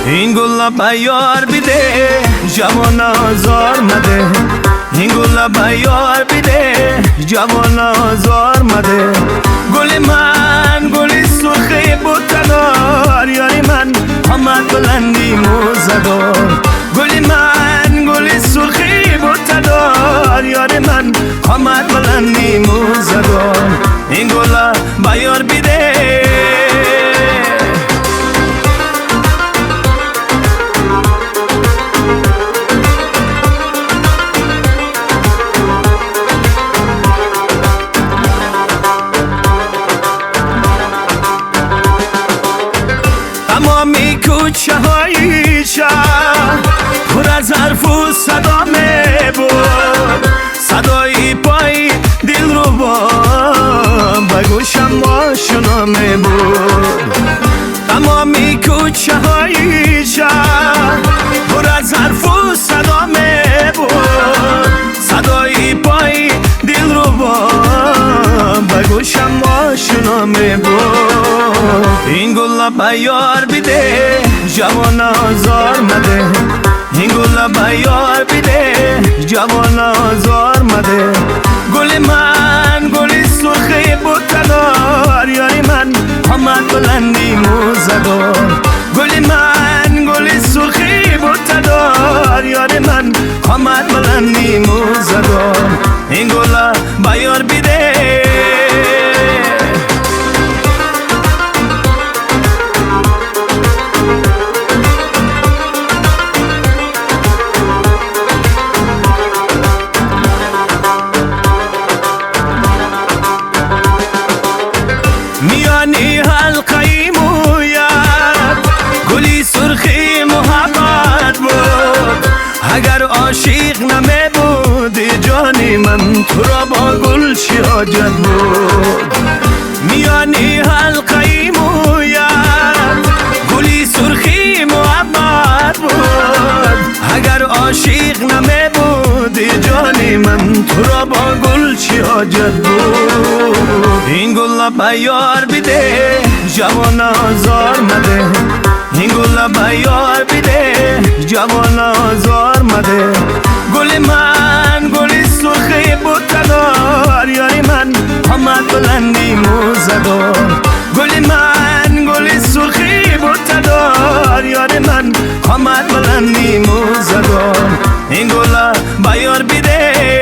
این گل بیار بیده جوان آزار مده این گل بیار بیده جوان آزار مده گل من گل سرخی بوتدار یاری من آمد بلندی موزدار گل من گل سرخی بوتدار یاری من آمد بلندی موزدار این گل بیار بیده تمامی کوچه های شهر پر از حرف و صدا می بود صدای پای دل رو با گوشم آشنا می بود تمامی کوچه های شهر پر از حرف و صدا می بود صدای پای دل رو با گوشم آشنا می بود این گل بیار بیده جوان آزار مده این گل بیار بیده جوان آزار مده گل من گل سرخی بوتدار یاری من آمد بلندی موزدار گل من گل سرخی بوتدار یاری من آمد بلندی موزدار این گل بیار بیده میانی حلقه مویت گلی سرخی محبت بود اگر عاشق نمی بودی جانی من تو را با گل چی حاجت بود میانی حلقه مویت گلی سرخی محبت بود اگر عاشق نمی بودی جانی من تو را با گل چی حاجت بود این گل بیار بیده جوان آزار مده این گل بیار بیده جوان آزار مده گل من گل سرخی بوتدار یاری من آمد بلندی موزدار گل من گل سرخی بوتدار یاری من آمد بلندی موزدار این گل بیار بیده